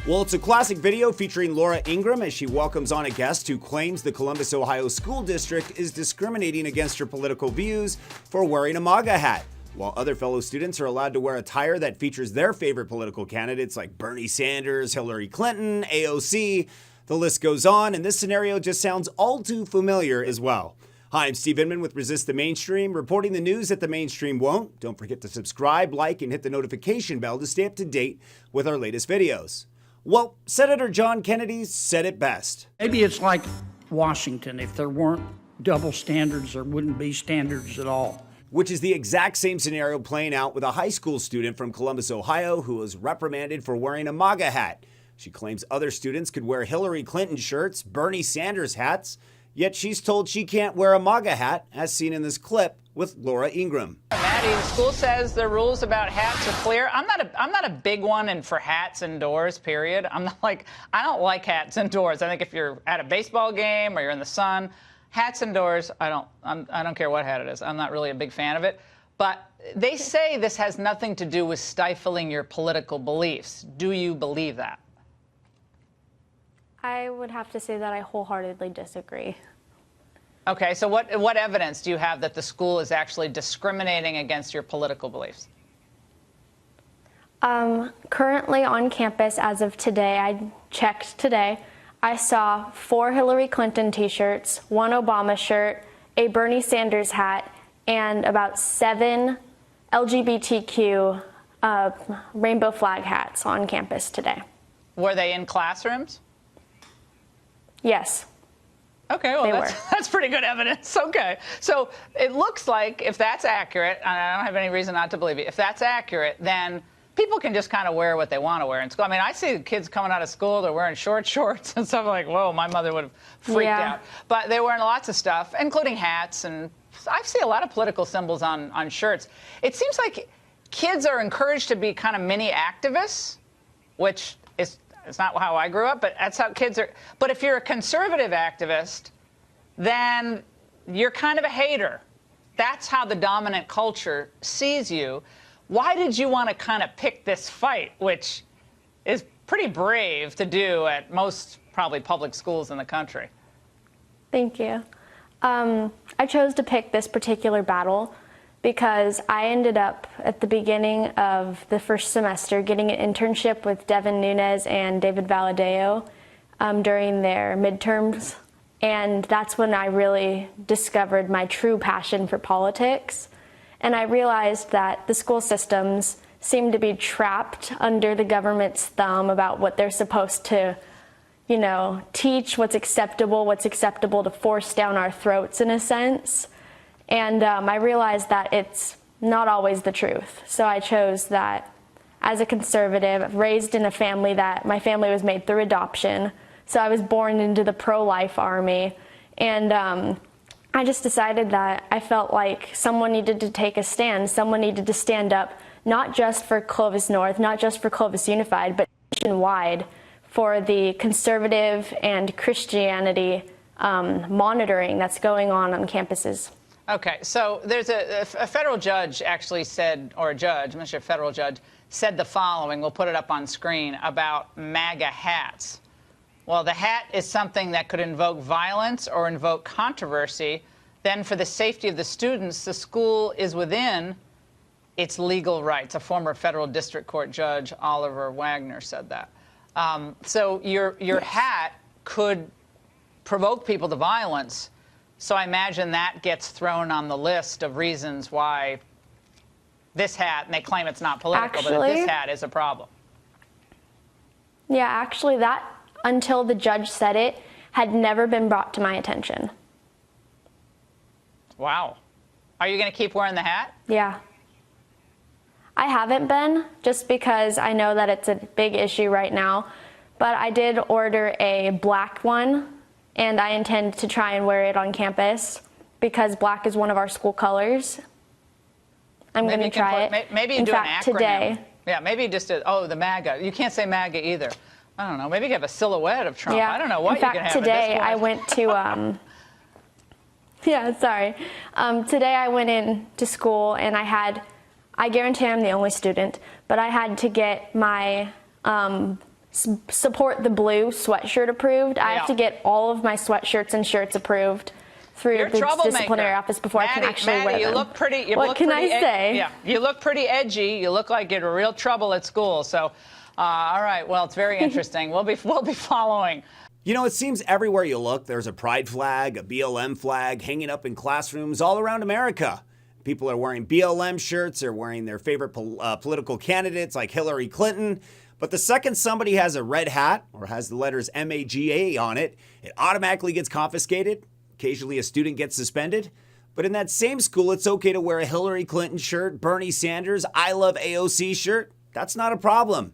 Well, it's a classic video featuring Laura Ingraham as she welcomes on a guest who claims the Columbus, Ohio School District is discriminating against her political views for wearing a MAGA hat, while other fellow students are allowed to wear attire that features their favorite political candidates like Bernie Sanders, Hillary Clinton, AOC. The list goes on, and this scenario just sounds all too familiar as well. Hi, I'm Steve Inman with Resist the Mainstream, reporting the news that the mainstream won't. Don't forget to subscribe, like, and hit the notification bell to stay up to date with our latest videos. Well, Senator John Kennedy said it best. Maybe it's like Washington. If there weren't double standards, there wouldn't be standards at all. Which is the exact same scenario playing out with a high school student from Columbus, Ohio, who was reprimanded for wearing a MAGA hat. She claims other students could wear Hillary Clinton shirts, Bernie Sanders hats, yet she's told she can't wear a MAGA hat, as seen in this clip with Laura Ingraham. Maddie, the school says the rules about hats are clear. I'm not a big one for hats indoors, period. I don't like hats indoors. I think if you're at a baseball game or you're in the sun, hats indoors, I don't care what hat it is. I'm not really a big fan of it. But they say this has nothing to do with stifling your political beliefs. Do you believe that? I would have to say that I wholeheartedly disagree. Okay, so what evidence do you have that the school is actually discriminating against your political beliefs? Currently on campus, as of today, I checked today, I saw 4 Hillary Clinton t-shirts, 1 Obama shirt, a Bernie Sanders hat, and about 7 LGBTQ rainbow flag hats on campus today. Were they in classrooms? Yes. Okay, well, that's pretty good evidence. Okay, so it looks like if that's accurate, and I don't have any reason not to believe it, if that's accurate, then people can just kind of wear what they want to wear in school. I mean, I see kids coming out of school, they're wearing shorts and stuff like, whoa, my mother would have freaked out. But they're wearing lots of stuff, including hats, and I see a lot of political symbols on shirts. It seems like kids are encouraged to be kind of mini activists, which is... It's not how I grew up, but that's how kids are. But if you're a conservative activist, then you're kind of a hater. That's how the dominant culture sees you. Why did you want to kind of pick this fight, which is pretty brave to do at most probably public schools in the country? Thank you. I chose to pick this particular battle because I ended up at the beginning of the first semester getting an internship with Devin Nunes and David Valadeo during their midterms. And that's when I really discovered my true passion for politics. And I realized that the school systems seem to be trapped under the government's thumb about what they're supposed to, teach, what's acceptable to force down our throats in a sense. And I realized that it's not always the truth. So I chose that as a conservative, raised in a family that my family was made through adoption. So I was born into the pro-life army. And I just decided that I felt like someone needed to take a stand. Someone needed to stand up, not just for Clovis North, not just for Clovis Unified, but nationwide for the conservative and Christianity monitoring that's going on campuses. Okay, so there's a federal judge actually said, or a judge, I'm not sure, a federal judge, said the following, we'll put it up on screen, about MAGA hats. Well, the hat is something that could invoke violence or invoke controversy. Then for the safety of the students, the school is within its legal rights. A former federal district court judge, Oliver Wagner, said that. So your hat could provoke people to violence. So I imagine that gets thrown on the list of reasons why this hat, and they claim it's not political, but this hat is a problem. Yeah, actually that, until the judge said it, had never been brought to my attention. Wow. Are you going to keep wearing the hat? Yeah. I haven't been, just because I know that it's a big issue right now, but I did order a black one. And I intend to try and wear it on campus because black is one of our school colors. I'm going to try it. Maybe you do an acronym. Today. Yeah, maybe you just did, the MAGA. You can't say MAGA either. I don't know. Maybe you have a silhouette of Trump. Yeah. I don't know what you can have. In fact, today I went to, today I went in to school and I guarantee I'm the only student, but I had to get my support the blue sweatshirt approved. I have to get all of my sweatshirts and shirts approved through the disciplinary office before I can actually wear them. You look pretty. What can I say? Yeah, you look pretty edgy. You look like you're in real trouble at school. So, all right. Well, it's very interesting. We'll be following. You know, it seems everywhere you look, there's a pride flag, a BLM flag hanging up in classrooms all around America. People are wearing BLM shirts, they're wearing their favorite political candidates like Hillary Clinton. But the second somebody has a red hat or has the letters MAGA on it, it automatically gets confiscated. Occasionally a student gets suspended. But in that same school, it's okay to wear a Hillary Clinton shirt, Bernie Sanders, I love AOC shirt. That's not a problem.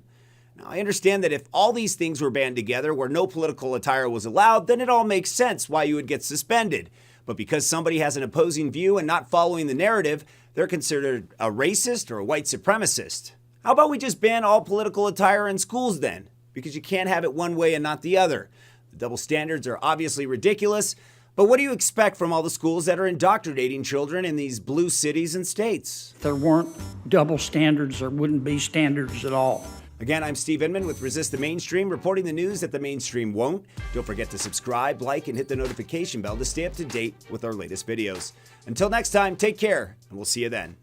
Now, I understand that if all these things were banned together where no political attire was allowed, then it all makes sense why you would get suspended. But because somebody has an opposing view and not following the narrative, they're considered a racist or a white supremacist. How about we just ban all political attire in schools then? Because you can't have it one way and not the other. The double standards are obviously ridiculous, but what do you expect from all the schools that are indoctrinating children in these blue cities and states? If there weren't double standards, there wouldn't be standards at all. Again, I'm Steve Inman with Resist the Mainstream, reporting the news that the mainstream won't. Don't forget to subscribe, like, and hit the notification bell to stay up to date with our latest videos. Until next time, take care, and we'll see you then.